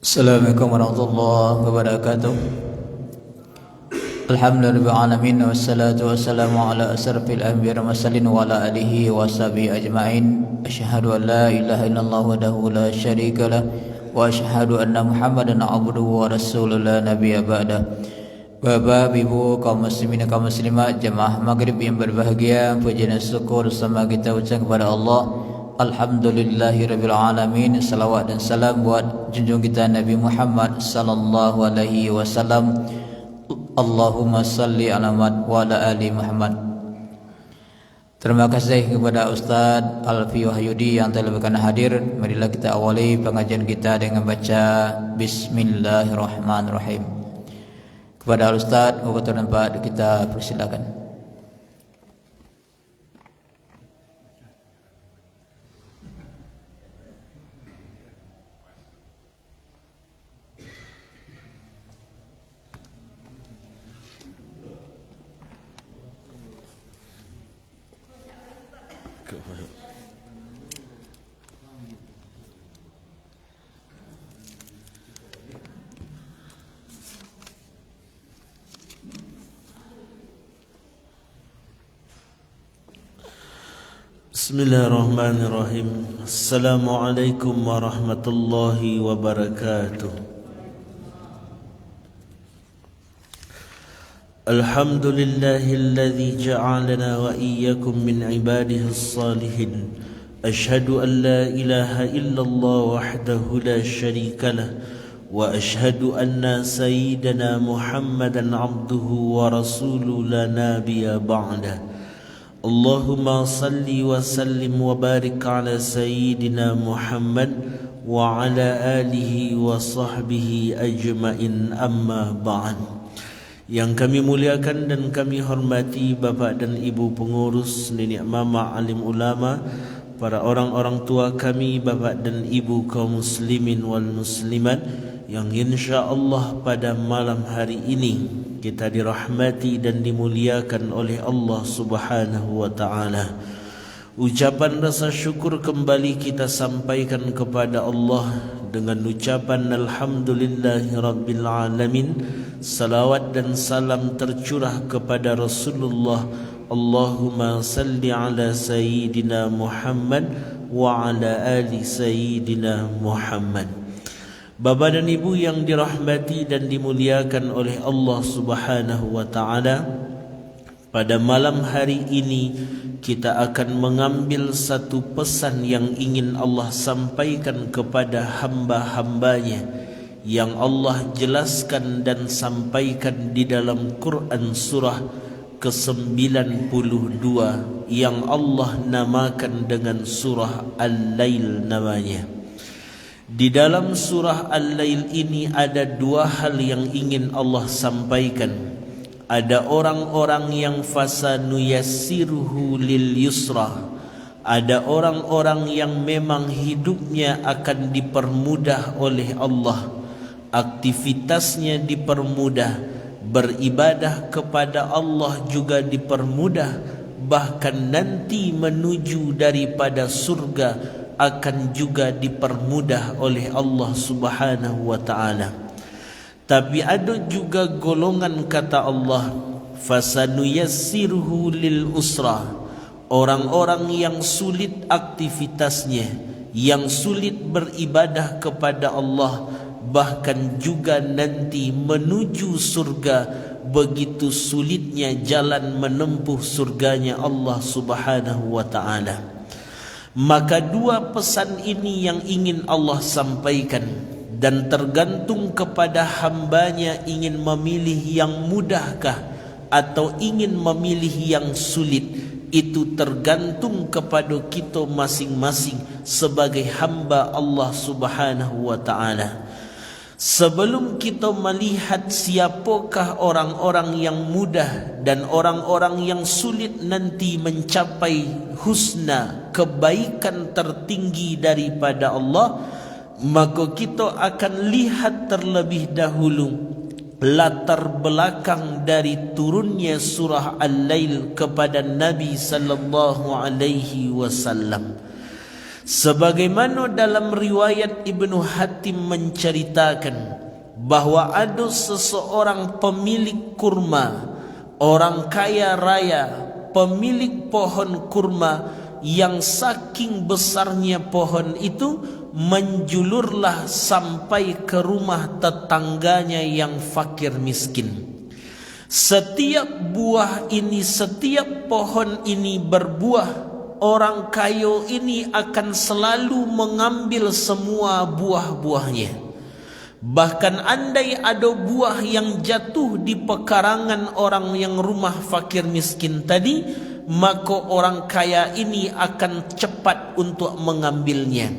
Assalamualaikum warahmatullahi wabarakatuh. Alhamdulillahirrahmanirrahim. Wassalatu wassalamu ala asrafil anbiya'i wal mursalin wa ala alihi wa sahbihi ajma'in. Asyhadu an la ilaha illallah wahdahu la syarika lah wa asyhadu anna Muhammadan abduhu wa rasuluhu la nabiyya ba'dah. Bapak, ibu, kaum muslimin dan kaum muslimat, jemaah maghrib yang berbahagia, puji dan syukur sama kita ucapkan kepada Allah. Alhamdulillahirabbil alamin. Salawat dan salam buat junjung kita Nabi Muhammad sallallahu alaihi wasallam. Allahumma salli ala Muhammad wa ala ali Muhammad. Terima kasih kepada Ustaz Alfi Wahyudi yang telah berkenan hadir. Marilah kita awali pengajian kita dengan baca Bismillahirrahmanirrahim. Kepada Ustaz, waktu tempat kita persilakan. Bismillahirrahmanirrahim. Assalamualaikum warahmatullahi wabarakatuh. Alhamdulillahilladzi ja'alana wa iyyakum min ibadihi as-salihin. Ashhadu an la ilaha illallah wahdahu la syarika lah wa ashhadu anna sayyidana Muhammadan abduhu wa rasuluhu la nabiyya ba'dah. Allahumma salli wa sallim wa barik ala sayyidina Muhammad wa ala alihi wa sahbihi ajma'in, amma ba'd. Yang kami muliakan dan kami hormati Bapak dan Ibu pengurus, nenek mama, alim ulama, para orang-orang tua kami, Bapak dan Ibu kaum muslimin wal muslimat, yang insya-Allah pada malam hari ini kita dirahmati dan dimuliakan oleh Allah Subhanahu wa taala. Ucapan rasa syukur kembali kita sampaikan kepada Allah dengan ucapan alhamdulillahirabbil alamin. Salawat dan salam tercurah kepada Rasulullah. Allahumma salli ala sayyidina Muhammad wa ala ali sayyidina Muhammad. Bapak dan Ibu yang dirahmati dan dimuliakan oleh Allah Subhanahu wa taala, pada malam hari ini kita akan mengambil satu pesan yang ingin Allah sampaikan kepada hamba-hambanya, yang Allah jelaskan dan sampaikan di dalam Quran surah ke-92 yang Allah namakan dengan surah Al-Lail namanya. Di dalam surah Al-Lail ini ada dua hal yang ingin Allah sampaikan. Ada orang-orang yang fasanuyassiruhu lil yusra. Ada orang-orang yang memang hidupnya akan dipermudah oleh Allah. Aktivitasnya dipermudah, beribadah kepada Allah juga dipermudah, bahkan nanti menuju daripada surga akan juga dipermudah oleh Allah Subhanahu wa taala. Tapi ada juga golongan, kata Allah, fasanuyassiruhu lil usra. Orang-orang yang sulit aktivitasnya, yang sulit beribadah kepada Allah, bahkan juga nanti menuju surga, begitu sulitnya jalan menempuh surganya Allah Subhanahu wa taala. Maka dua pesan ini yang ingin Allah sampaikan, dan tergantung kepada hambanya ingin memilih yang mudahkah atau ingin memilih yang sulit. Itu tergantung kepada kita masing-masing sebagai hamba Allah Subhanahu wa taala. Sebelum kita melihat siapakah orang-orang yang mudah dan orang-orang yang sulit nanti mencapai husna, kebaikan tertinggi daripada Allah, maka kita akan lihat terlebih dahulu latar belakang dari turunnya surah Al-Lail kepada Nabi sallallahu alaihi wasallam. Sebagaimana dalam riwayat Ibnu Hatim menceritakan bahwa ada seseorang pemilik kurma, orang kaya raya, pemilik pohon kurma, yang saking besarnya pohon itu menjulurlah sampai ke rumah tetangganya yang fakir miskin. Setiap pohon ini berbuah, orang kaya ini akan selalu mengambil semua buah-buahnya. Bahkan andai ada buah yang jatuh di pekarangan orang yang rumah fakir miskin tadi, maka orang kaya ini akan cepat untuk mengambilnya.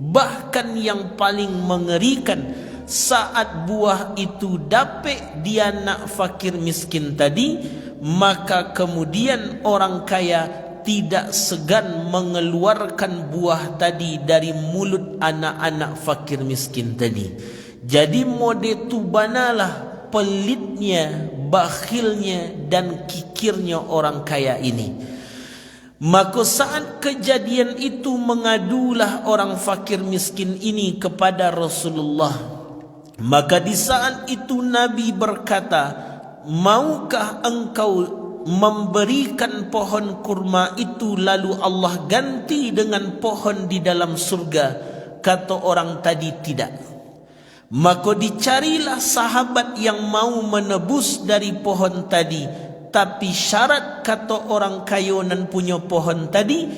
Bahkan yang paling mengerikan, saat buah itu dapat dia nak fakir miskin tadi, maka kemudian orang kaya tidak segan mengeluarkan buah tadi dari mulut anak-anak fakir miskin tadi. Jadi mode tu banalah pelitnya, bakhilnya dan kikirnya orang kaya ini. Maka saat kejadian itu mengadulah orang fakir miskin ini kepada Rasulullah. Maka di saat itu Nabi berkata, maukah engkau memberikan pohon kurma itu lalu Allah ganti dengan pohon di dalam surga? Kata orang tadi tidak. Maka dicarilah sahabat yang mau menebus dari pohon tadi. Tapi syarat, kata orang kaya nan punya pohon tadi,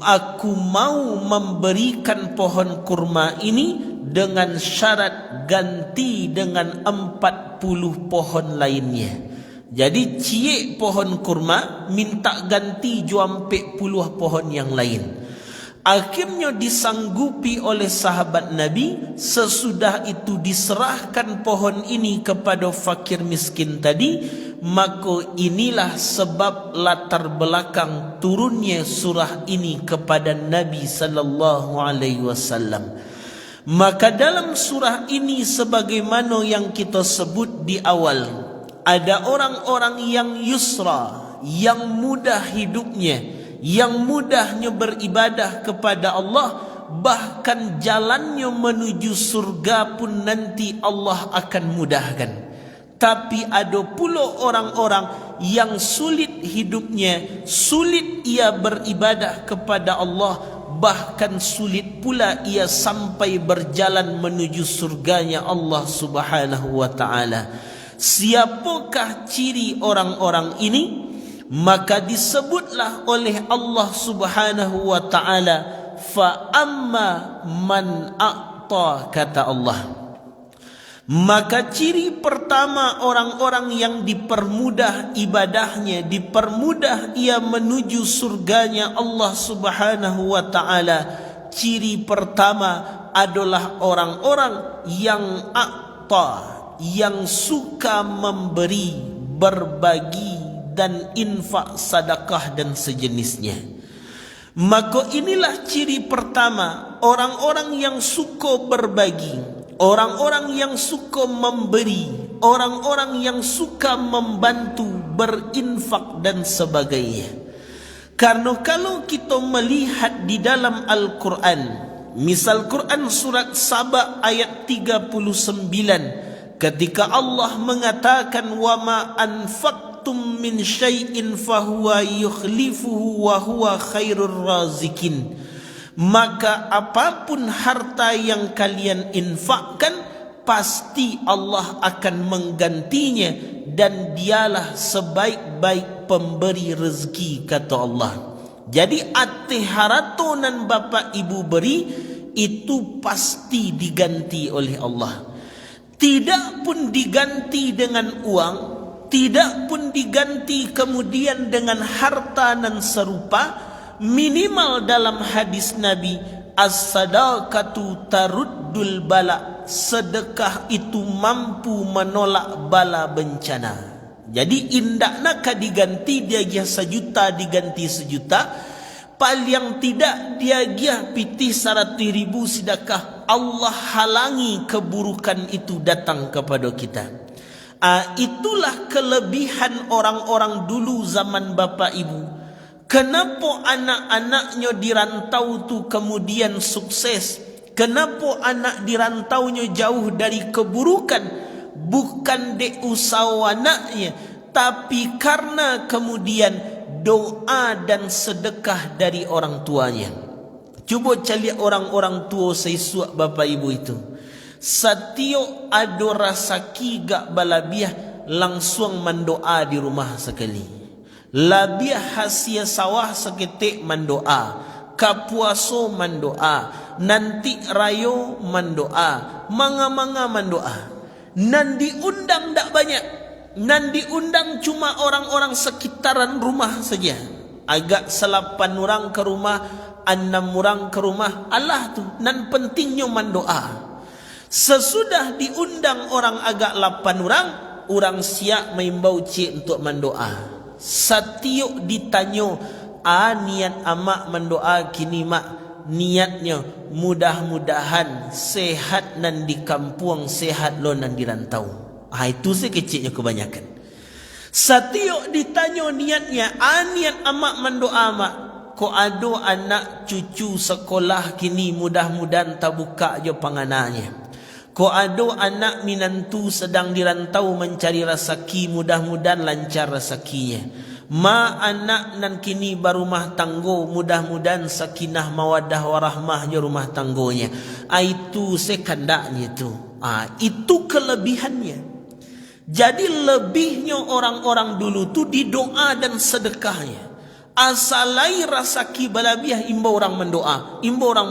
aku mau memberikan pohon kurma ini dengan syarat ganti dengan 40 pohon lainnya. Jadi ciek pohon kurma, minta ganti juampe puluh pohon yang lain. Akhirnya disanggupi oleh sahabat Nabi. Sesudah itu diserahkan pohon ini kepada fakir miskin tadi. Maka inilah sebab latar belakang turunnya surah ini kepada Nabi sallallahu alaihi wasallam. Maka dalam surah ini, sebagaimana yang kita sebut di awal, ada orang-orang yang yusra, yang mudah hidupnya, yang mudahnya beribadah kepada Allah, bahkan jalannya menuju surga pun nanti Allah akan mudahkan. Tapi ada pula orang-orang yang sulit hidupnya, sulit ia beribadah kepada Allah, bahkan sulit pula ia sampai berjalan menuju surganya Allah Subhanahu wa ta'ala. Siapakah ciri orang-orang ini? Maka disebutlah oleh Allah Subhanahu wa ta'ala, fa amma man a'ta, kata Allah. Maka ciri pertama orang-orang yang dipermudah ibadahnya, dipermudah ia menuju surganya Allah Subhanahu wa ta'ala, ciri pertama adalah orang-orang yang a'ta, yang suka memberi, berbagi dan infak, sedekah dan sejenisnya. Maka inilah ciri pertama orang-orang yang suka berbagi, orang-orang yang suka memberi, orang-orang yang suka membantu, berinfak dan sebagainya. Karena kalau kita melihat di dalam Al-Quran, misal Quran surat Saba ayat 39, ketika Allah mengatakan, wa ma anfaqtum min syai'in fahuwa yukhlifuhu wa huwa khairur razikin. Maka apapun harta yang kalian infakkan, pasti Allah akan menggantinya, dan dialah sebaik-baik pemberi rezeki, kata Allah. Jadi ati harta nan bapa ibu beri itu pasti diganti oleh Allah. Tidak pun diganti dengan uang, tidak pun diganti kemudian dengan harta nan serupa. Minimal dalam hadis Nabi, as-sadaqatu taruddul bala, sedekah itu mampu menolak bala bencana. Jadi indakna ka diganti dia gia 1 juta, diganti 1 juta. Paling tidak dia gia pitih 100.000 sedekah, Allah halangi keburukan itu datang kepada kita. Itulah kelebihan orang-orang dulu zaman bapa ibu. Kenapa anak-anaknya dirantau tu kemudian sukses? Kenapa anak dirantaunya jauh dari keburukan? Bukan dek usaha anaknya, tapi karena kemudian doa dan sedekah dari orang tuanya. Cuba cari orang-orang tua seisuak bapa ibu itu. Setiap ada rasaki gak balabiah, langsung mendoa di rumah sekali. Labiah hasil sawah seketik mendoa, kapuaso mendoa, nanti rayo mendoa, manga-manga mendoa. Nan diundang tak banyak, nan diundang cuma orang-orang sekitaran rumah saja. Agak 8 orang ke rumah, 6 orang ke rumah, Allah tu nan pentingnya mendoa. Sesudah diundang orang agak 8 orang siap mengimbau cik untuk mendoa. Setiap ditanya, niat amak mendoa kini mak, niatnya mudah-mudahan sehat nan di kampung, sehat lo nan di rantau. Itu sih kecilnya kebanyakan. Setiap ditanya niatnya, niat amak mendoa mak, ko ada anak cucu sekolah kini mudah-mudahan tak buka je pangananya. Ko ada anak minantu sedang dirantau mencari rezeki, mudah-mudahan lancar rezekinya. Ma anak nan kini berumah tanggo, mudah-mudahan sakinah mawadah warahmahnya rumah tanggonya. Itu sekandaknya itu. Itu kelebihannya. Jadi lebihnya orang-orang dulu tu di doa dan sedekahnya. Asalai rasaki balabiah imbau orang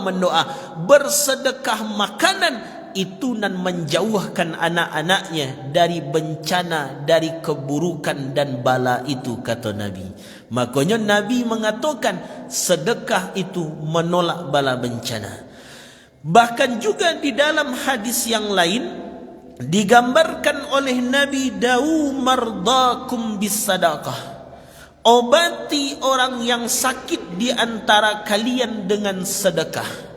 mendoa, bersedekah makanan. Itu nan menjauhkan anak-anaknya dari bencana, dari keburukan dan bala itu, kata Nabi. Makanya Nabi mengatakan sedekah itu menolak bala bencana. Bahkan juga di dalam hadis yang lain digambarkan oleh Nabi, da'u mardakum bisadaqah, obati orang yang sakit di antara kalian dengan sedekah.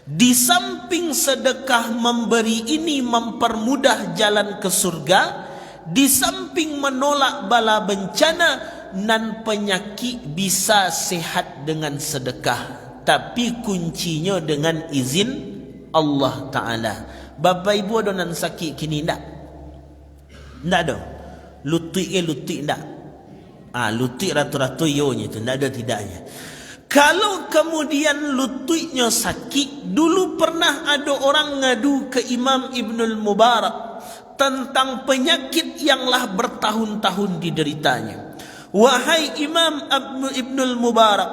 Di samping sedekah memberi ini mempermudah jalan ke surga, di samping menolak bala bencana nan penyakit bisa sehat dengan sedekah. Tapi kuncinya dengan izin Allah Ta'ala. Bapa ibu ada nan sakit kini tak? Tak ada. Lutut tak? Lutut ratu-ratu yonya tu, tak ada tidaknya. Kalau kemudian lututnya sakit, dulu pernah ada orang ngadu ke Imam Ibnul Mubarak tentang penyakit yang bertahun-tahun dideritanya. Wahai Imam Ibnul Mubarak,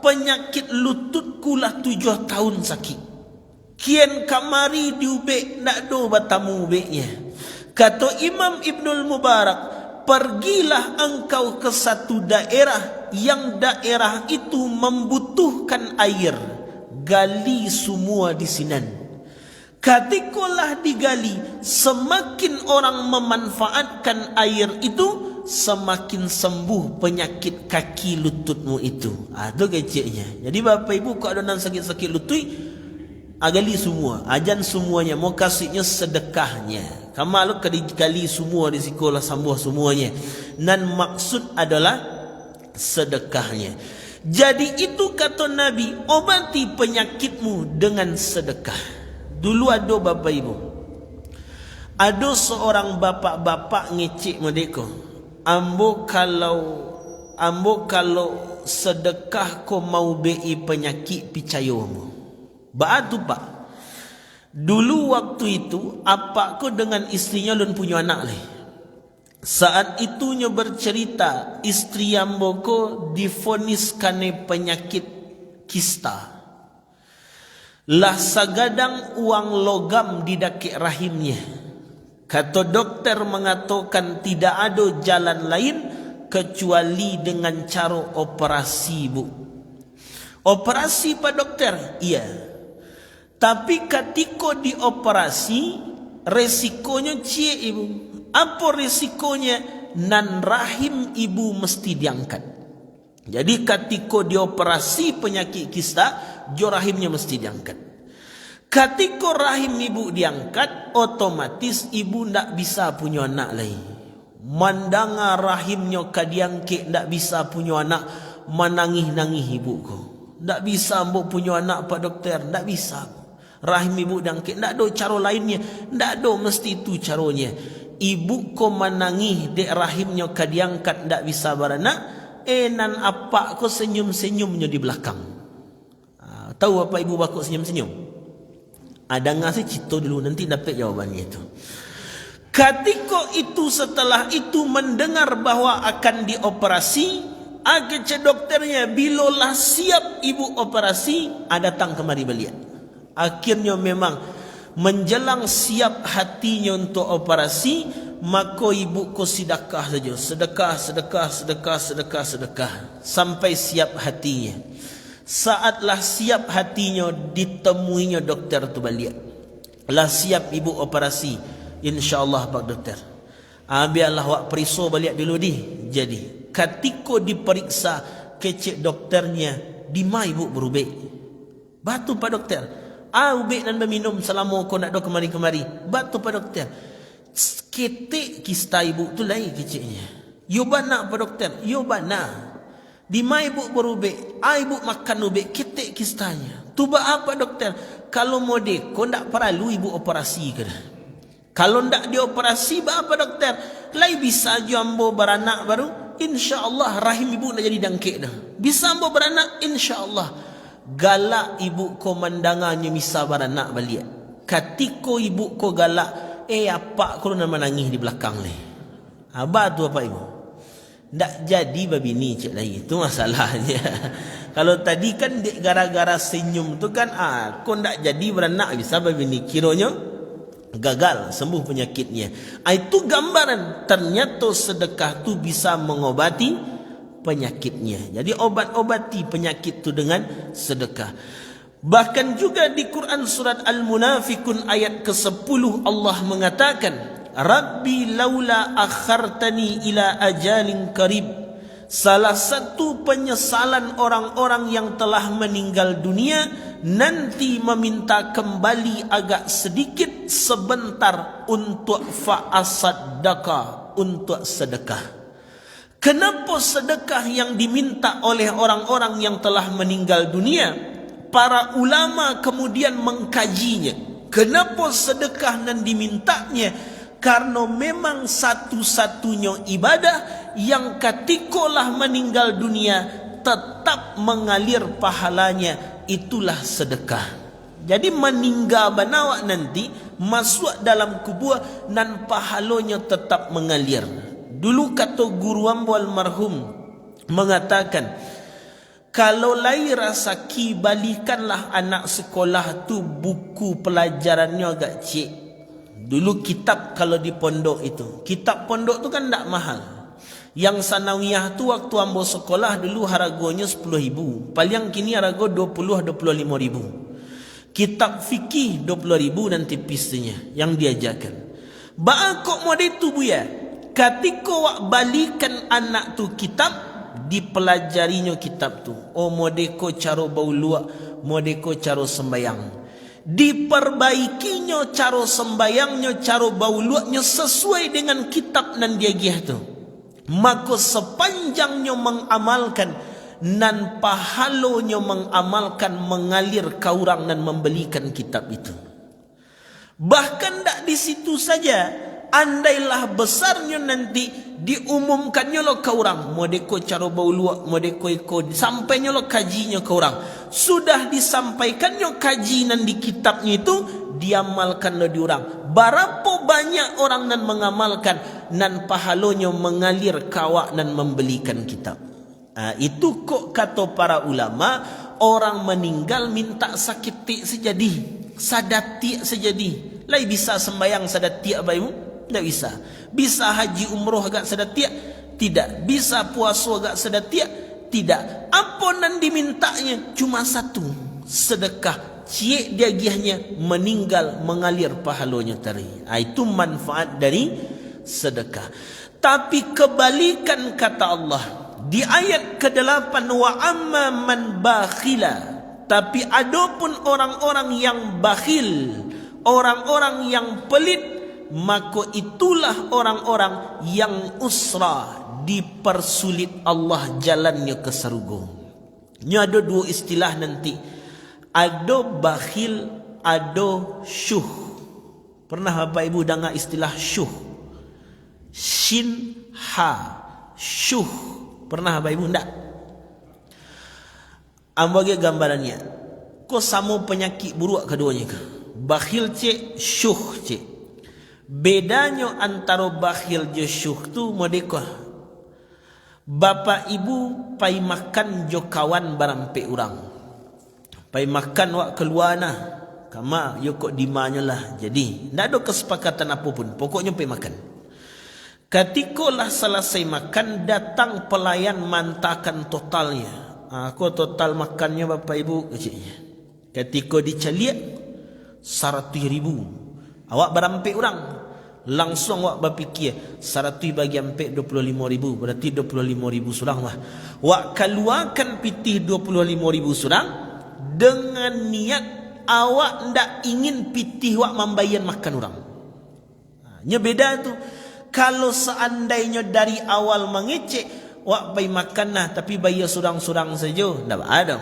penyakit lututku 7 tahun sakit. Kian kamari diubek, nak do batamu ubeknya. Kata Imam Ibnul Mubarak, pergilah engkau ke satu daerah yang daerah itu membutuhkan air. Gali semua di sinan. Katikalah digali, semakin orang memanfaatkan air itu, semakin sembuh penyakit kaki lututmu itu. Itu kecilnya. Jadi bapak ibu kalau ada sakit-sakit lutut, gali semua, ajan semuanya, mau kasihnya sedekahnya. Kamu kali semua di sekolah sambuh semuanya. Dan maksud adalah sedekahnya. Jadi itu kata Nabi, obati penyakitmu dengan sedekah. Dulu ada bapak ibu, ada seorang bapak-bapak ngecek mereka. Ambo kalau sedekah ko mau bei penyakit picayomu. Batu pak. Dulu waktu itu apakku dengan istrinya lun punya anak leh. Saat itunya bercerita istri amboko difonis kane penyakit kista. Lah sagadang uang logam di daki rahimnya. Kata dokter mengatakan tidak ada jalan lain kecuali dengan cara operasi, bu. Operasi pak dokter? Iya. Tapi ketika dioperasi, resikonya cie ibu. Apa resikonya? Nan rahim ibu mesti diangkat. Jadi ketika dioperasi penyakit kista, jo rahimnya mesti diangkat. Ketika rahim ibu diangkat, otomatis ibu ndak bisa punya anak lagi. Mandanga rahimnya kadiangke ndak bisa punya anak, menangih-nangih ibu ko. Tak bisa mbok punya anak Pak Doktor, tak bisa. Rahim ibu dangkit, tak ada cara lainnya, tak ada mesti itu caranya. Ibu ko menangih dek rahimnya kadiangkat tak bisa beranak, nan apa ko senyum-senyumnya di belakang. Tahu apa ibu bakok senyum-senyum? Ada ngasih cerita dulu, nanti dapat jawabannya itu. Ketika itu, setelah itu mendengar bahwa akan dioperasi, agak dokternya bilolah siap ibu operasi, datang kemari beliau. Akhirnya memang menjelang siap hatinya untuk operasi, maka ibu ko sedekah saja, sedekah sampai siap hatinya. Saatlah siap hatinya, ditemuinya dokter tu balik. Lah siap ibu operasi. InsyaAllah Pak Doktor. Biarlah awak periksa balik dulu di. Jadi ketika diperiksa kecik dokternya, di mai ibu berubek. Batu Pak Doktor. Ubek dan berminum selama kau nak do kemari-kemari. Batu Pak Doktor. Ketik kista ibu tu lain keciknya. Yo bana Pak Doktor. Yo bana. Di mai ibu berubek. Ibu makan ubek ketik kistanya. Tu apa Doktor? Kalau mode kau nak perlu ibu operasi ke dah? Kalau ndak dioperasi, apa Doktor? Lai bisa jambo beranak baru, insya-Allah rahim ibu nak jadi dangkit dah. Bisa ambo beranak, insya-Allah. Galak ibu ko mandangannya bisa beranak balik. Ketika ibu ko galak, apa ko nak menangis di belakang ni. Apa tu apa ibu? Ndak jadi babi ni cik lagi. Itu masalahnya. Kalau tadi kan gara-gara senyum tu kan, ko ndak jadi beranak bisa babi ni. Kiranya gagal sembuh penyakitnya. Itu gambaran ternyata sedekah tu bisa mengobati penyakitnya. Jadi obat-obati penyakit tu dengan sedekah. Bahkan juga di Quran surat Al-Munafikun ayat ke-10 Allah mengatakan, Rabbi laula akhartani ila ajalin qarib. Salah satu penyesalan orang-orang yang telah meninggal dunia, nanti meminta kembali agak sedikit sebentar untuk fa'asaddaka, untuk sedekah. Kenapa sedekah yang diminta oleh orang-orang yang telah meninggal dunia? Para ulama kemudian mengkajinya. Kenapa sedekah yang dimintanya? Karena memang satu-satunya ibadah yang ketikalah meninggal dunia tetap mengalir pahalanya, itulah sedekah. Jadi meninggal banawak nanti masuk dalam kubur dan pahalanya tetap mengalir. Dulu kata guru ambo almarhum mengatakan, kalau lai rasa ki balikanlah anak sekolah tu buku pelajarannya agak cik. Dulu kitab kalau di pondok itu, kitab pondok tu kan tak mahal. Yang sanawiyah tu waktu ambo sekolah dulu harganya 10.000. Paling kini harga 20-25.000. Kitab fikih 20.000 nanti pisnya yang diajarkan. Kok mode tu buya. Ketika wak balikan anak tu kitab, dipelajarinya kitab tu. Oh mode ko cara bau luak, mode ko cara sembayang. Diperbaikinya cara sembayangnya, cara bauluaknya sesuai dengan kitab nan dia gih tu. Maka sepanjangnya mengamalkan nan pahalonya mengamalkan mengalir ke orang dan membelikan kitab itu. Bahkan tak di situ saja, andailah besarnya nanti diumumkannya lo ke orang, modeko cara bauluak, modeko iko sampainya lo kajinya ke orang. Sudah disampaikannya kajian di kitabnya itu, diamalkan lo di orang. Berapa banyak orang nan mengamalkan nan pahalonya mengalir kawak dan membelikan kitab. Itu kok kata para ulama, orang meninggal minta sakit tik sejadi, sadati sejadi. Lai bisa sembayang sadati apa ibu? Tak bisa. Bisa haji umroh agak sedatiak? Tidak. Bisa puasa agak sedatiak? Tidak. Apa nan dimintanya? Cuma satu, sedekah. Cik dia giahnya meninggal mengalir pahalanya tadi. Itu manfaat dari sedekah. Tapi kebalikan kata Allah di ayat ke-8, wa amma man bakhila. Tapi adapun orang-orang yang bakhil, orang-orang yang pelit, maka itulah orang-orang yang usra, dipersulit Allah jalannya ke syurga. Ini ada dua istilah nanti. Ada bakhil, ada syuh. Pernah Bapak Ibu dengar istilah syuh? Shin ha, syuh. Pernah Bapak Ibu enggak? Bagi gambarannya. Kau sama penyakit buruk keduanya ke? Bakhil cik, syuh cik. Bedanya antara bakhil je syuh tu modekah. Bapak Ibu pai makan jo kawan barampe orang. Pai makan wak keluar nah. Kama yo kok dimanya lah. Jadi ndak ada kesepakatan apapun. Pokoknya pai makan. Ketika lah selesai makan, datang pelayan mantakan totalnya. Aku total makannya Bapak Ibu kecilnya. Ketika dicaliak 100,000. Awak berampe orang. Langsung awak berfikir 100 bagi ampe 25,000. Berarti 25,000 surang lah. Awak keluarkan pitih 25,000 surang dengan niat awak ndak ingin pitih awak membayar makan orang. Nya beda tu. Kalau seandainya dari awal mengecek, wak pai makan nah tapi bayar surang-surang saja, ndak ada.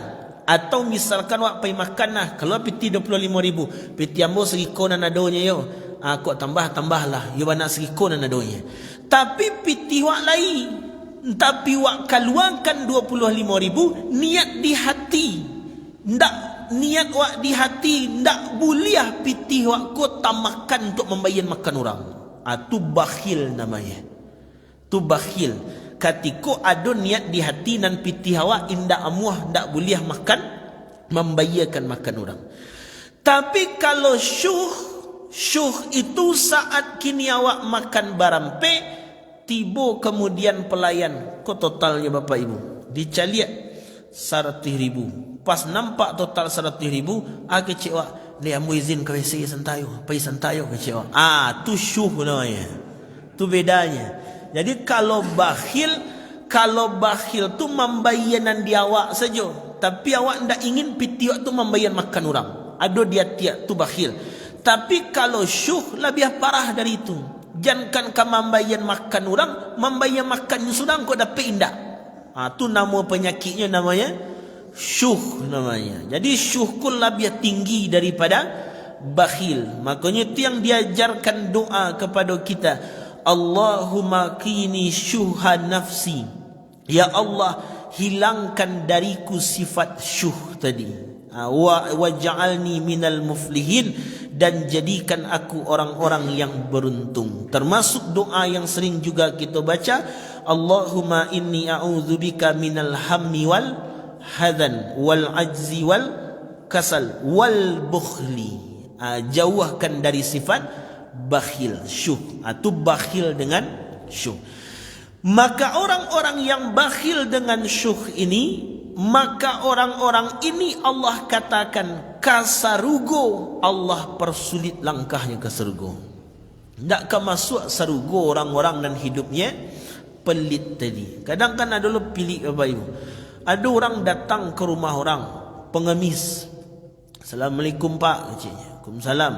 Atau misalkan wak pai makan nah, kalau piti 25,000, piti ambo seriko na nadonya yo. Aku tambah-tambahlah, yo bana seriko na nadonya. Tapi piti wak lain. Tapi wak keluarkan 25,000 niat di hati. Ndak niat wak di hati, ndak boleh piti wak ko tamakan untuk membayar makan orang. Tu bakhil namanya. Tu bakhil. Ketika ada niat di hati dan piti hawa indak amuah ndak boleh makan membayarkan makan orang. Tapi kalau syuh itu saat kini awak makan barampe, tiba kemudian pelayan, ko totalnya Bapak Ibu dicaliak 100,000. Pas nampak total 100,000, kecik wak ni amu izin ke WC santayo, pai santayo kecik wak. Tu syuh namanya. Tu bedanya. Jadi kalau bakhil tu membayaran di awak saja, tapi awak ndak ingin piti awak tu membayar makan orang. Ada dia tiap tu bakhil. Tapi kalau syuh lebih parah dari itu. Jangan kau membayar makan orang, membayar makan surang kau dapat indak. Tu nama penyakitnya namanya syuh namanya. Jadi syuh ku lebih tinggi daripada bakhil. Makanya itu yang diajarkan doa kepada kita. Allahumma qini syuha nafsi. Ya Allah, hilangkan dariku sifat syuh tadi. Waj'alni minal muflihin, dan jadikan aku orang-orang yang beruntung. Termasuk doa yang sering juga kita baca, Allahumma inni a'udzubika minal hammi wal hadan wal ajzi wal kasal wal bukhli. Jauhkan dari sifat bakhil, syuh. Itu bakhil dengan syuh. Maka orang-orang yang bakhil dengan syuh ini, maka orang-orang ini Allah katakan kasarugo, Allah persulit langkahnya ke surga. Tak akan masuk surga orang-orang dan hidupnya pelit tadi. Kadang kan ada lo pilih Bapak Ibu. Ada orang datang ke rumah orang pengemis. Assalamualaikum Pak, keciknya. Waalaikumsalam.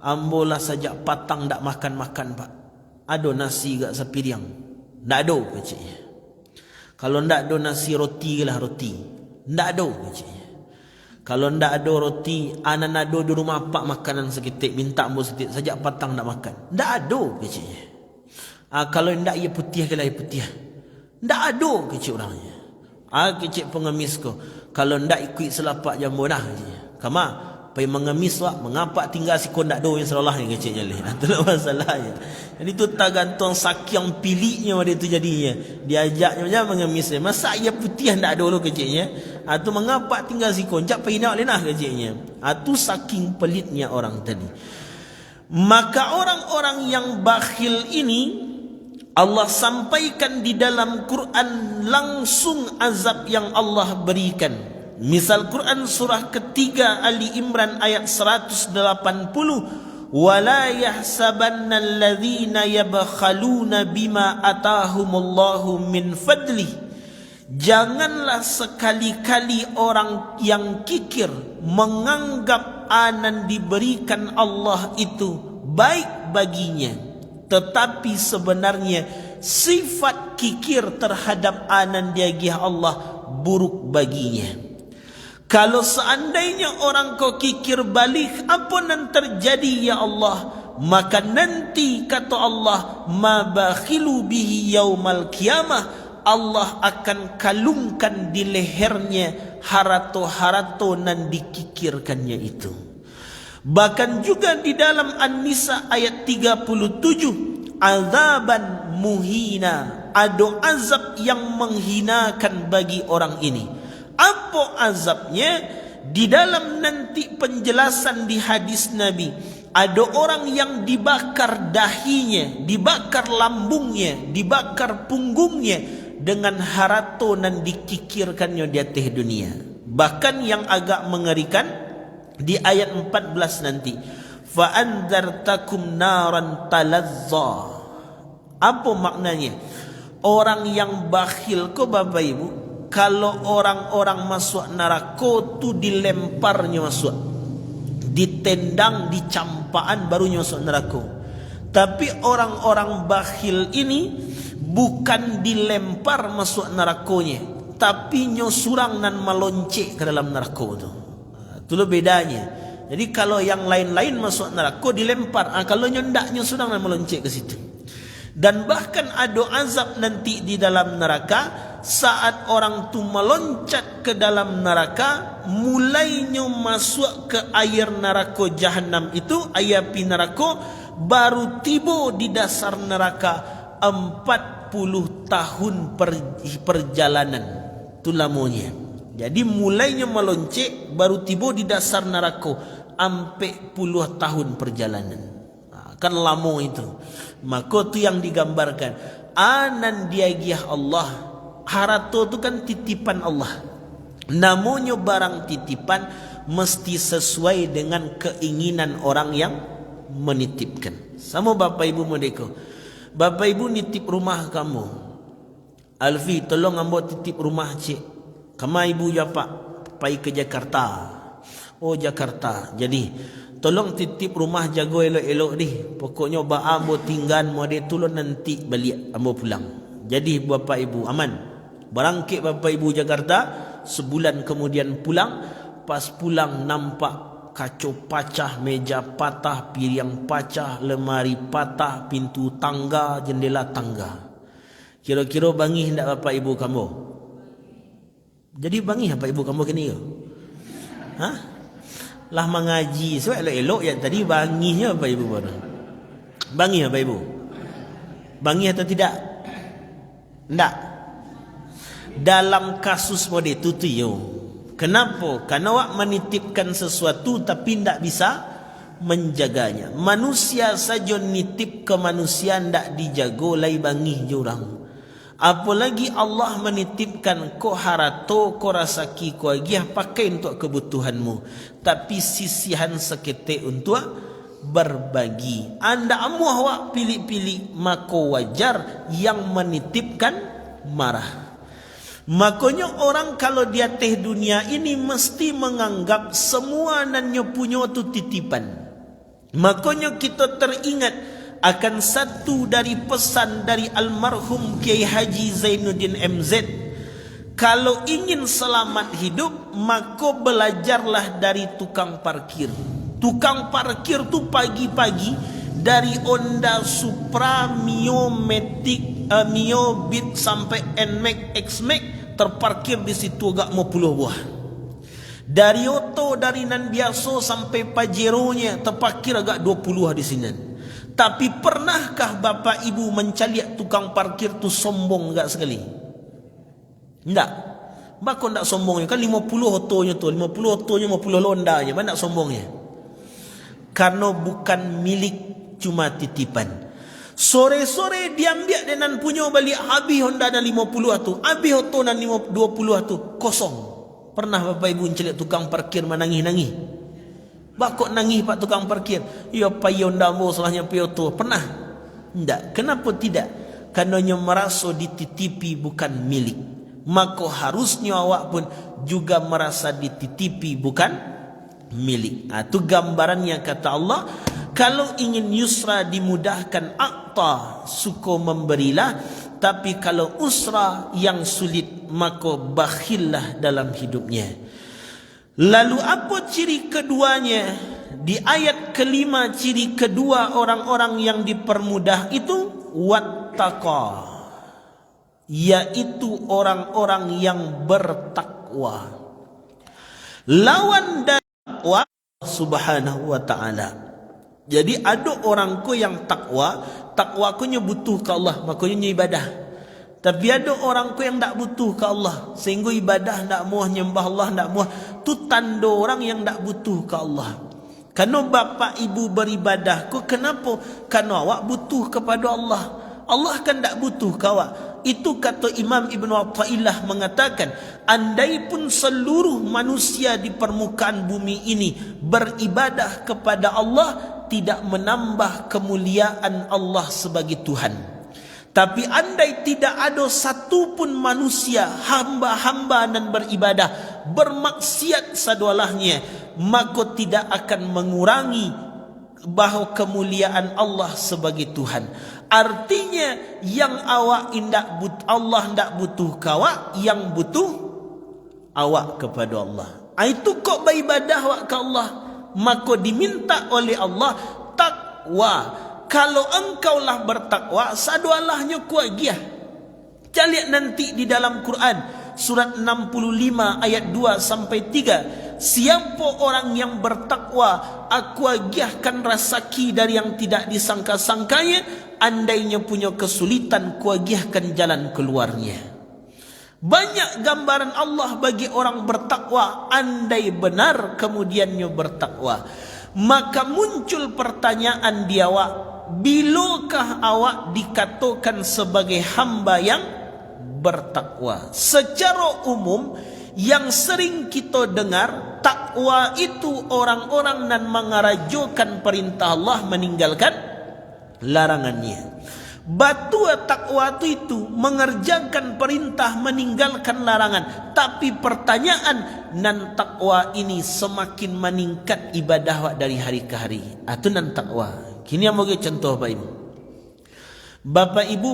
Ambolah sajak patang tak makan-makan Pak. Ada nasi gak sepiriang? Tak ada, keciknya. Kalau tak ada nasi roti lah roti. Tak ada, keciknya. Kalau tak ada roti, anak ada di rumah Pak makanan seketik, minta ambo seketik, sajak patang tak makan. Tak ada, keciknya. Kalau tak ia putih ke lah ia putih. Tak ada, kecik orangnya. Kecik pengemis ko. Kalau tak ikut selapak jambu dah, keciknya. Kama pai mengemis wak, mengapa tinggal si kondak do yang selalah yang keciknya leh. Itulah masalahnya. Jadi tu tergantung saking pilihnya pada itu jadinya. Diajaknya macam mengemis. Masa ia putih ndak ada lo keciknya. Tu mengapa tinggal si konjak pai nak lenah keciknya. Tu saking pelitnya orang tadi. Maka orang-orang yang bakhil ini Allah sampaikan di dalam Quran langsung azab yang Allah berikan. Misal Quran surah ketiga Ali Imran ayat 180, wala yahsabanna alladhina yabkhaluna bima atahumullahu min fadli. Janganlah sekali-kali orang yang kikir menganggap anan diberikan Allah itu baik baginya, tetapi sebenarnya sifat kikir terhadap anandiagih Allah buruk baginya. Kalau seandainya orang kau kikir balik, apa yang terjadi ya Allah? Maka nanti kata Allah, ma bakhilu bihi yaumal qiyamah, Allah akan kalungkan di lehernya harato-harato nan dikikirkannya itu. Bahkan juga di dalam An-Nisa ayat 37, azaban muhina, ada azab yang menghinakan bagi orang ini. Apa azabnya? Di dalam nanti penjelasan di hadis Nabi, ada orang yang dibakar dahinya, dibakar lambungnya, dibakar punggungnya dengan harato dan dikikirkannya di atas dunia. Bahkan yang agak mengerikan di ayat 14 nanti, fa anzartakum naran talazza. Apa maknanya? Orang yang bakhil ko Bapak Ibu, kalau orang-orang masuk neraka tu dilemparnya masuk, ditendang, dicampaan barunya masuk neraka. Tapi orang-orang bakhil ini bukan dilempar masuk nerakanya, tapi nyosurang dan meloncek ke dalam neraka tu. Itulah bedanya. Jadi kalau yang lain-lain masuk neraka dilempar, kalau nyendak nyosurang dan meloncek ke situ. Dan bahkan ada azab nanti di dalam neraka, saat orang tu meloncat ke dalam neraka, mulainya masuk ke air neraka jahanam itu, air api neraka, baru tiba di dasar neraka 40 tahun perjalanan. Itu lamanya. Jadi mulainya meloncek, baru tiba di dasar neraka 40 tahun perjalanan. Kan lama itu. Maka itu yang digambarkan, anandiagih Allah. Harato itu kan titipan Allah. Namanya barang titipan mesti sesuai dengan keinginan orang yang menitipkan. Sama Bapak Ibu merdeka. Bapak Ibu nitip rumah kamu, Alfi tolong ambo titip rumah cik. Kama ibu ya pak, pai ke Jakarta. Oh Jakarta. Jadi tolong titip rumah jago elok-elok ni. Pokoknya ba ambo tinggal mo de tulun nanti balik ambo pulang. Jadi Bapak Ibu aman. Berangkit Bapak Ibu Jakarta, sebulan kemudian pulang. Pas pulang nampak kaca pecah, meja patah, piring pecah, lemari patah, pintu tangga, jendela tangga. Kira-kira bangih hendak Bapak Ibu kamu? Jadi bangih Bapak Ibu kamu kini ke? Hah? Lah mengaji so elok-elok yang tadi bangihnya Bapak Ibu baru. Bangih Bapak Ibu? Bangih atau tidak? Tidak. Dalam kasus mode itu tu yo. Kenapa? Karena awak menitipkan sesuatu tapi tidak bisa menjaganya. Manusia saja nitip ke manusia tidak dijaga, lai bangih jurang. Apalagi Allah menitipkan ko harato, ko rasaki, ko agiah pakai untuk kebutuhanmu. Tapi sisihan seketik untuk berbagi. Anda amuah awak pilih-pilih, maka wajar yang menitipkan marah. Makanya orang kalau di atas dunia ini mesti menganggap semua nannya punya itu titipan. Makanya kita teringat akan satu dari pesan dari almarhum Kiai Haji Zainuddin MZ. Kalau ingin selamat hidup, maka belajarlah dari tukang parkir. Tukang parkir tu pagi-pagi dari Honda Supra, Mio Matic, Mio Beat sampai NMAX, XMAX terparkir di situ agak mau puluh buah. Dari Oto, dari nan biasa sampai Pajero-nya terparkir agak 20 di sini. Tapi pernahkah Bapak Ibu mencaliak tukang parkir tu sombong enggak sekali? Enggak. Bako enggak sombongnya kan 50 otonya tu, 50 otonya 50 londanya, enggak sombongnya. Karena bukan milik, cuma titipan. Sore-sore diambil dengan punya balik habis Honda dan 50 tu, habis oto dan 20 tu kosong. Pernah Bapak Ibu mencaliak tukang parkir menangis-nangis? Bakok nangis pak tukang parkir. Ya pakai Honda mo salahnya Pioto. Pernah? Tidak. Kenapa tidak? Karena merasa dititipi bukan milik. Maka harusnya awak pun juga merasa dititipi bukan milik. Itu gambarannya kata Allah. Kalau ingin yusra dimudahkan, a'ta, suka memberilah. Tapi kalau usra yang sulit, maka bakhillah dalam hidupnya. Lalu apa ciri keduanya? Di ayat kelima, ciri kedua orang-orang yang dipermudah itu wattaqa, yaitu orang-orang yang bertakwa. Lawan dari takwa subhanahu wa ta'ala. Jadi ada orang ko yang takwa ko nya butuh ke Allah, makanya ibadah. Tapi ada orang ko yang tak butuh ke Allah, sehingga ibadah tak muah, nyembah Allah tak muah. Tu tanda orang yang tak butuh ke Allah. Karena bapa ibu beribadah ko, kenapa? Karena awak butuh kepada Allah. Allah kan tak butuh ke awak. Itu kata Imam Ibn Athaillah mengatakan, andai pun seluruh manusia di permukaan bumi ini beribadah kepada Allah, tidak menambah kemuliaan Allah sebagai Tuhan. Tapi andai tidak ada satu pun manusia hamba-hamba dan beribadah bermaksiat sadualahnya, maka tidak akan mengurangi bahawa kemuliaan Allah sebagai Tuhan. Artinya yang awak indak Allah ndak butuh kawak, yang butuh awak kepada Allah. Itu kok beribadah awak ke Allah, maka diminta oleh Allah takwa. Kalau engkaulah bertakwa, sadualahnya kuat giah. Lihat nanti di dalam Quran surat 65 ayat 2 sampai 3. Siapa orang yang bertakwa, aku agiahkan rasaki dari yang tidak disangka-sangkanya. Andainya punya kesulitan, ku agiahkan jalan keluarnya. Banyak gambaran Allah bagi orang bertakwa. Andai benar kemudiannya bertakwa, maka muncul pertanyaan di awak, bilakah awak dikatakan sebagai hamba yang bertakwa? Secara umum yang sering kita dengar, takwa itu orang-orang yang mengarajokan perintah Allah, meninggalkan larangannya. Batu takwa itu mengerjakan perintah, meninggalkan larangan. Tapi pertanyaan, nan takwa ini semakin meningkat ibadah dari hari ke hari. Itu nan takwa. Kini yang mau contoh Bapak Ibu. Bapak Ibu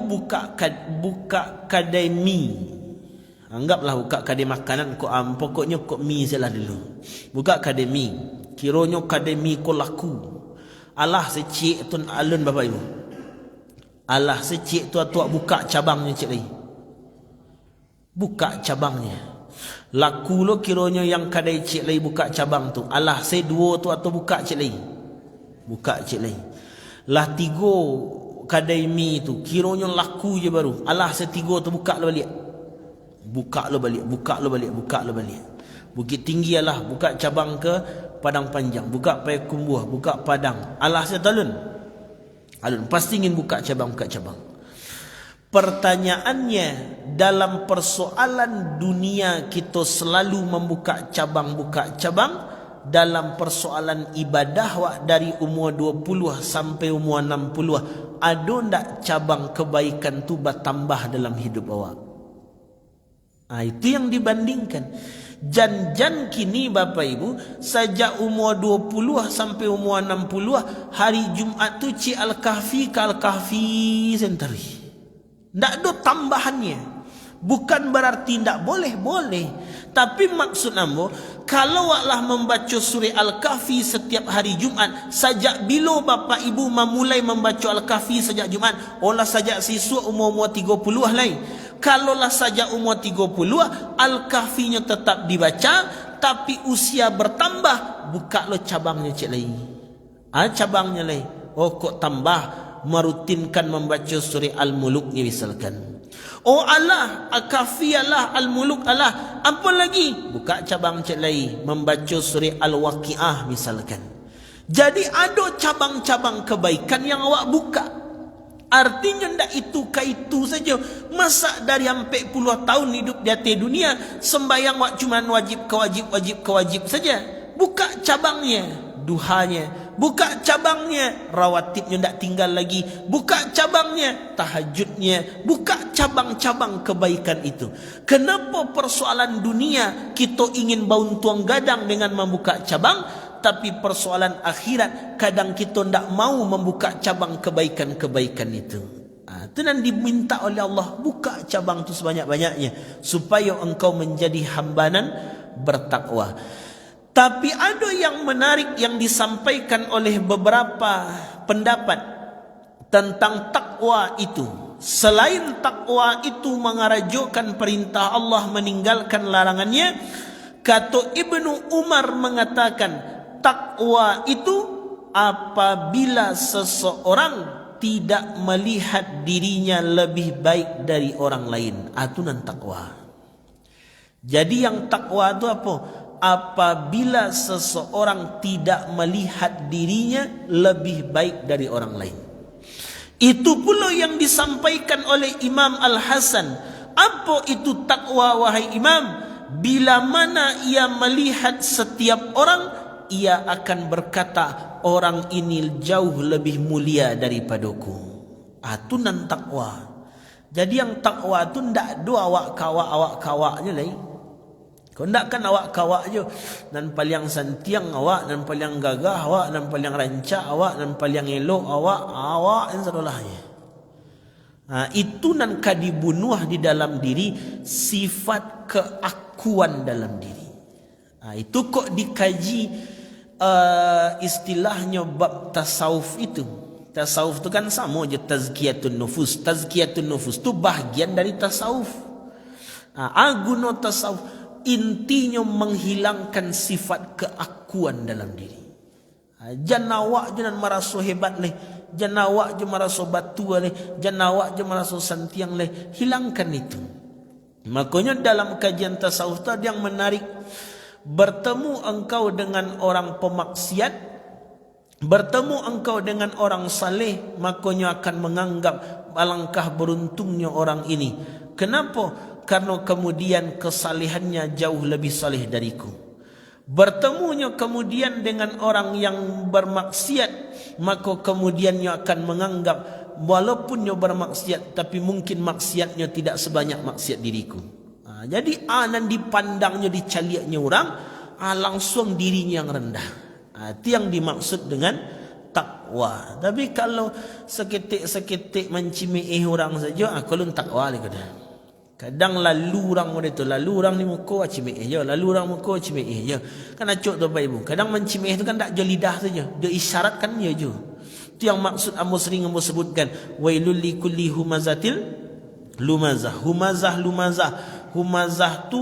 buka kedai mie. Anggaplah buka kedai makanan, pokoknya kok mie salah dulu. Buka kedai mie. Kiranya kedai mie ko laku. Allah secik tu alun Bapak Ibu. Allah secik tu buka cabangnya cik lagi. Buka cabangnya. Laku lo kiranya yang kadai cik lagi buka cabang tu. Allah se dua tu atau buka cik lagi. Buka cik lagi. Lah tiga kadai mi tu kiranya laku je baru. Allah se tiga tu buka lo balik. Buka lo balik, buka lo balik, buka lo balik. Bukit Tinggi Allah buka cabang ke Padang Panjang, buka Payakumbuh, buka Padang. Allah se talun. Alun pasti ingin buka cabang. Pertanyaannya, dalam persoalan dunia kita selalu membuka cabang. Dalam persoalan ibadah dari umur 20 sampai umur 60, ada ndak cabang kebaikan tu bertambah dalam hidup awak? Itu yang dibandingkan. Jan kini Bapak Ibu, sejak umur 20 sampai umur 60, hari Jumat tu Cik Al-Kahfi ke Al-Kahfi sentari. Tak ada tambahannya. Bukan berarti tak boleh. Tapi maksud ambo, kalau awaklah membaca surah Al-Kahfi setiap hari Jumat, sejak bila Bapak Ibu memulai membaca Al-Kahfi sejak Jumat? Olah sejak siswa umur 30 lain. Kalaulah saja umur 30, Al-Kahfinya tetap dibaca, tapi usia bertambah, buka lo cabangnya cik lagi. Cabangnya lagi. Oh kok tambah, merutinkan membaca surah Al-Muluk ni misalkan. Oh Allah, Al-Kahfi Allah, Al-Muluk Allah. Apa lagi? Buka cabang cik lagi, membaca surah Al-Waqi'ah misalkan. Jadi ada cabang-cabang kebaikan yang awak buka. Artinya ndak itu saja. Masa dari hampir puluh tahun hidup di atas dunia, sembahyang cuma wajib saja. Buka cabangnya, duhanya. Buka cabangnya, rawatibnya ndak tinggal lagi. Buka cabangnya, tahajudnya. Buka cabang-cabang kebaikan itu. Kenapa persoalan dunia kita ingin baun tuang gadang dengan membuka cabang? tapi persoalan akhirat kadang kita tidak mau membuka cabang kebaikan-kebaikan itu. Itu yang diminta oleh Allah, buka cabang itu sebanyak-banyaknya supaya engkau menjadi hambanan bertakwa. Tapi ada yang menarik yang disampaikan oleh beberapa pendapat tentang takwa itu. Selain takwa itu mengarajukkan perintah Allah, meninggalkan larangannya, kata Ibnu Umar mengatakan takwa itu apabila seseorang tidak melihat dirinya lebih baik dari orang lain. Itu nan takwa. Jadi yang takwa itu apa? Apabila seseorang tidak melihat dirinya lebih baik dari orang lain. Itu pula yang disampaikan oleh Imam Al-Hasan. Apa itu takwa, wahai Imam? Bila mana ia melihat setiap orang, ia akan berkata, orang ini jauh lebih mulia daripadaku. Itu nan takwa. Jadi yang takwa itu tidak ada awak kawak-awak-kawaknya lain. Kau tidak kan awak kawak je. Dan paling santiang awak, dan paling gagah awak, dan paling rancak awak, dan paling elok awak yang sadolahnya. Itu nan dibunuh di dalam diri sifat keakuan dalam diri. Itu kok dikaji istilahnya bab tasawuf itu. Tasawuf itu kan sama je tazkiyatun nufus. Tazkiyatun nufus itu bahagian dari tasawuf. Guna tasawuf intinya menghilangkan sifat keakuan dalam diri. Jangan awak jangan merasa hebat leh, jangan awak jangan merasa batu leh, jangan awak jangan merasa santiang leh. Hilangkan itu. Makanya dalam kajian tasawuf itu ada yang menarik. Bertemu engkau dengan orang pemaksiat, bertemu engkau dengan orang saleh, makanya akan menganggap alangkah beruntungnya orang ini. Kenapa? Karena kemudian kesalehannya jauh lebih saleh dariku. Bertemunya kemudian dengan orang yang bermaksiat, maka kemudiannya akan menganggap walaupun dia bermaksiat, tapi mungkin maksiatnya tidak sebanyak maksiat diriku. Jadi nan dipandangnya, dicaliaknya orang, langsung dirinya yang rendah. Itu yang dimaksud dengan takwa. Tapi kalau seketik-seketik mencimih orang saja, kalau takwa lagi dah. Kadang lalu orang itu, lalu orang ni muka cimih je, lalu orang muka cimih je. Kan acuk tu Bapak Ibu. Kadang mencimih itu kan tak je lidah saja, dia isyaratkan dia je. Itu yang maksud Amos sering Amos sebutkan, wailul likulli humazatil lumazah. Humazah tu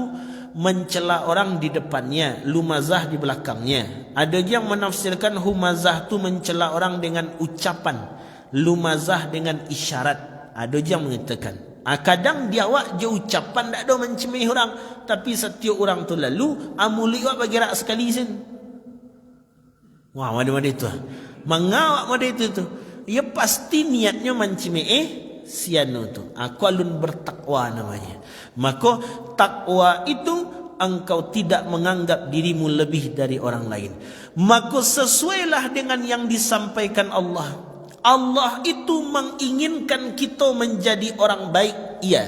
mencela orang di depannya, lumazah di belakangnya. Ada yang menafsirkan humazah tu mencela orang dengan ucapan, lumazah dengan isyarat. Ada yang mengatakan kadang dia awak je ucapan tak ada mencemih orang, tapi setiap orang tu lalu amuli awak bagi rak sekali sen. Wah, mana-mana itu. Mengawak pada itu tu. Ya pasti niatnya mencemih siano tu. Aku alun bertakwa namanya. Maka takwa itu engkau tidak menganggap dirimu lebih dari orang lain. Maka sesuailah dengan yang disampaikan Allah. Allah itu menginginkan kita menjadi orang baik, iya.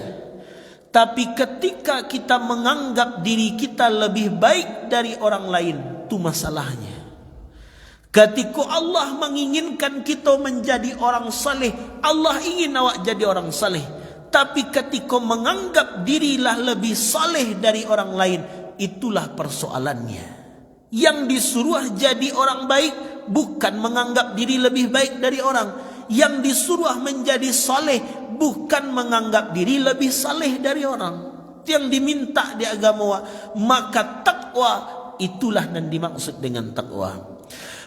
Tapi ketika kita menganggap diri kita lebih baik dari orang lain, itu masalahnya. Ketika Allah menginginkan kita menjadi orang saleh, Allah ingin awak jadi orang saleh. Tapi ketika menganggap dirilah lebih saleh dari orang lain, itulah persoalannya. Yang disuruh jadi orang baik bukan menganggap diri lebih baik dari orang. Yang disuruh menjadi saleh bukan menganggap diri lebih saleh dari orang. Itu yang diminta di agama. Maka takwa itulah yang dimaksud dengan takwa.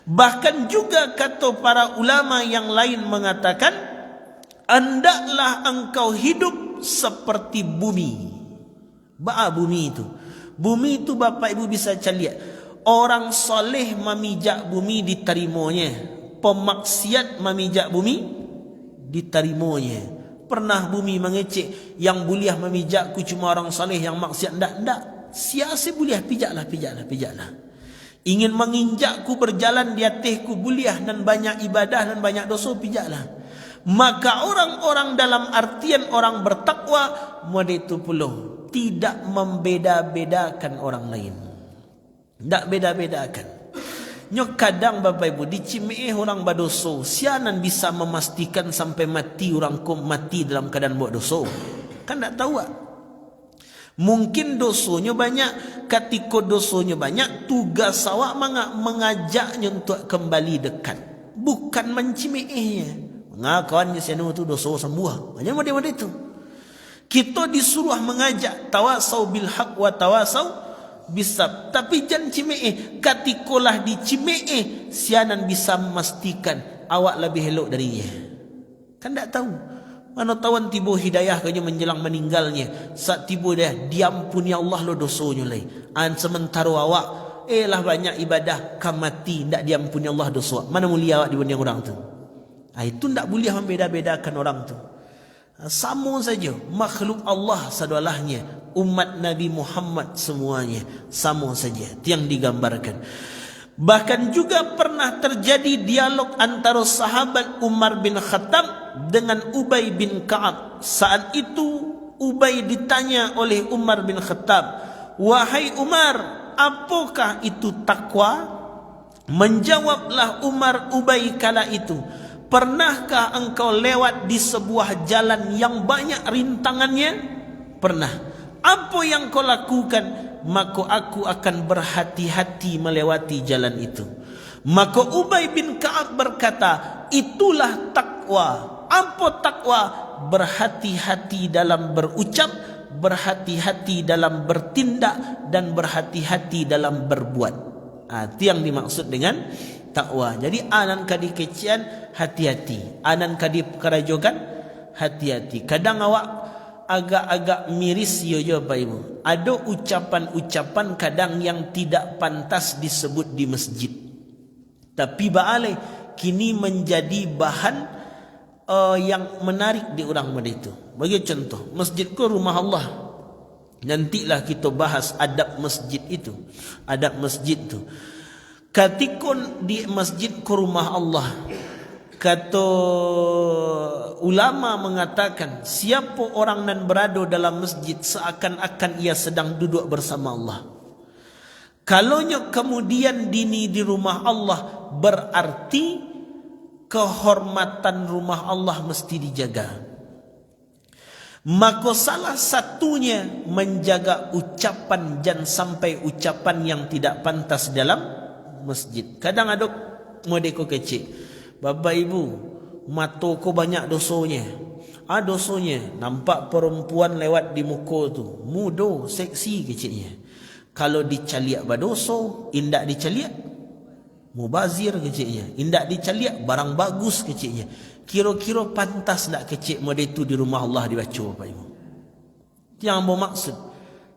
Bahkan juga kata para ulama yang lain mengatakan, hendaklah engkau hidup seperti bumi. Bumi itu. Bumi itu Bapak Ibu bisa caliak. Orang soleh memijak bumi diterimanya. Pemaksiat memijak bumi diterimanya. Pernah bumi mengecek, yang boleh memijakku cuma orang soleh, yang maksiat tidak. Siapa boleh pijaklah. Ingin menginjakku berjalan di atasku boleh, dan banyak ibadah dan banyak dosa pijaklah. Maka orang-orang dalam artian orang bertakwa, mereka itu pula tidak membeda-bedakan orang lain. Tak beda-bedakan. Nyok kadang Bapak Ibu dicimeeh orang berdosa, sianan bisa memastikan sampai mati orang ko mati dalam keadaan buat dosa. Kan tak tahu. Mungkin dosonya banyak, ketika dosonya banyak, tugas awak mengajaknya untuk kembali dekat, bukan mencimeehnya. Mengakuannya sianu tu dosa sembuh. Hanya model itu. Kita disuruh mengajak tawasau bil haq wa tawasau bisab. Tapi jangan cimeeh. Katikolah dicimeeh, sianan bisa memastikan awak lebih elok darinya. Kan tak tahu. Mana tawan tiba hidayah kanya menjelang meninggalnya. Saat tiba dia diampuni Allah lo dosonya lai. Sementara awak lah banyak ibadah kamati ndak diampuni Allah dosa. Mana mulia awak dibanding orang tu. Itu ndak boleh membeda-bedakan orang tu. Sama saja makhluk Allah sadalahnya, umat Nabi Muhammad semuanya sama saja. Itu yang digambarkan. Bahkan juga pernah terjadi dialog antara sahabat Umar bin Khattab dengan Ubay bin Ka'ab. Saat itu Ubay ditanya oleh Umar bin Khattab, "Wahai Umar, apakah itu takwa?" Menjawablah Umar Ubay kala itu, "Pernahkah engkau lewat di sebuah jalan yang banyak rintangannya?" Pernah. "Apa yang kau lakukan?" "Maka aku akan berhati-hati melewati jalan itu." Maka Ubay bin Ka'ab berkata, "Itulah takwa." Apa takwa? Berhati-hati dalam berucap, berhati-hati dalam bertindak, dan berhati-hati dalam berbuat. Itu yang dimaksud dengan takwa. Jadi anan kadi kecian hati-hati, anan kadi kerajokan hati-hati. Kadang awak agak-agak miris yo Bapak Ibu. Ada ucapan-ucapan kadang yang tidak pantas disebut di masjid. Tapi baalai kini menjadi bahan yang menarik di orang muda itu. Bagi contoh, masjid ke rumah Allah. Nantilah kita bahas adab masjid itu. Adab masjid itu. Ketika di masjid ke rumah Allah, kata ulama mengatakan, siapa orang nan berada dalam masjid seakan-akan ia sedang duduk bersama Allah. Kalaunya kemudian dini di rumah Allah, berarti kehormatan rumah Allah mesti dijaga. Maka salah satunya menjaga ucapan, jangan sampai ucapan yang tidak pantas dalam masjid. Kadang ada modeko kecil, "Bapak Ibu, mata ko banyak dosanya." Dosanya nampak perempuan lewat di muka tu, muda, seksi kecilnya. Kalau dicaliak berdosa, indak dicaliak mubazir kecilnya, indak dicaliak barang bagus kecilnya. Kira-kira pantas tak kecil model itu di rumah Allah dibaca Bapak Ibu? Yang bermaksud.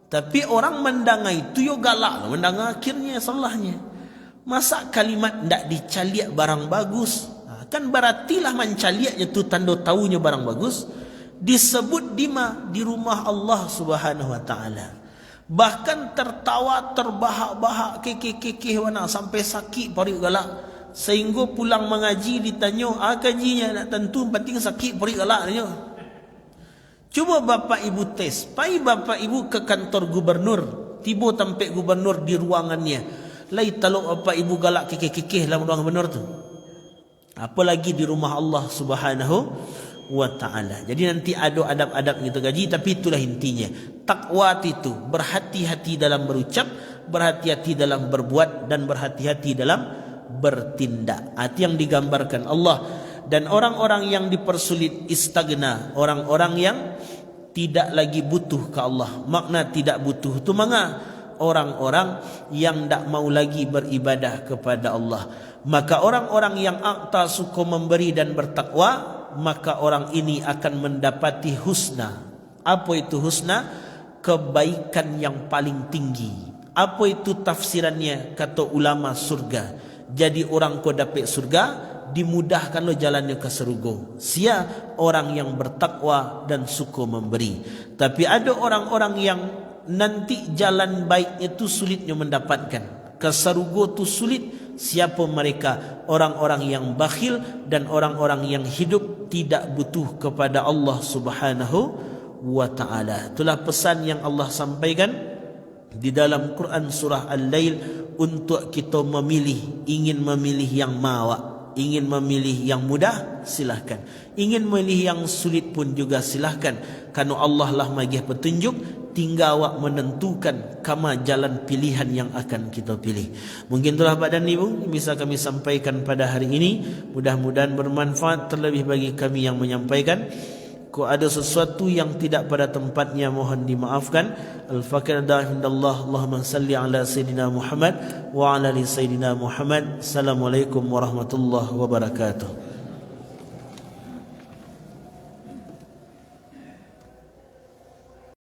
Tapi orang mendangai itu yo galak, mendangai akhirnya salahnya. Masa kalimat ndak dicaliak barang bagus, kan berartilah mencaliaknya tu tanda tahunya barang bagus. Disebut di rumah Allah Subhanahu wa taala. Bahkan tertawa, terbahak-bahak, kekeh-kekeh wana sampai sakit parik galak. Sehingga pulang mengaji ditanya, kajinya nak tentu penting sakit parik galak tanya. Cuba Bapak Ibu tes, pai Bapak Ibu ke kantor gubernur, tiba tempat gubernur di ruangannya. Lai taluk Bapak Ibu galak kekeh-kekeh dalam ruang gubernur tu. Apalagi di rumah Allah Subhanahu wa ta'ala. Jadi nanti ada adab-adab gitu gaji. Tapi itulah intinya, takwa itu berhati-hati dalam berucap, berhati-hati dalam berbuat, dan berhati-hati dalam bertindak. Itu yang digambarkan Allah. Dan orang-orang yang dipersulit istagna, orang-orang yang tidak lagi butuh ke Allah. Makna tidak butuh itu manga orang-orang yang tak mau lagi beribadah kepada Allah. Maka orang-orang yang akta suka memberi dan bertakwa, maka orang ini akan mendapati husna. Apa itu husna? Kebaikan yang paling tinggi. Apa itu tafsirannya? Kata ulama, surga. Jadi orang ko dapat surga, dimudahkan lo jalannya ke surga. Sia orang yang bertakwa dan suka memberi. Tapi ada orang-orang yang nanti jalan baik itu sulitnya mendapatkan. Ke surga itu sulit. Siapa mereka? Orang-orang yang bakhil dan orang-orang yang hidup tidak butuh kepada Allah Subhanahu wa ta'ala. Itulah pesan yang Allah sampaikan di dalam Quran surah Al-Lail, untuk kita memilih. Ingin memilih yang mawak, ingin memilih yang mudah, silahkan. Ingin memilih yang sulit pun juga silahkan. Karena Allah lah magih petunjuk, tinggal awak menentukan kama jalan pilihan yang akan kita pilih. Mungkin itulah Pak dan Ibu bisa kami sampaikan pada hari ini. Mudah-mudahan bermanfaat, terlebih bagi kami yang menyampaikan. Kalau ada sesuatu yang tidak pada tempatnya, mohon dimaafkan. Al-Fakir da'indallah. Allahumma salli ala Sayyidina Muhammad wa ala ali Sayyidina Muhammad. Assalamualaikum warahmatullahi wabarakatuh.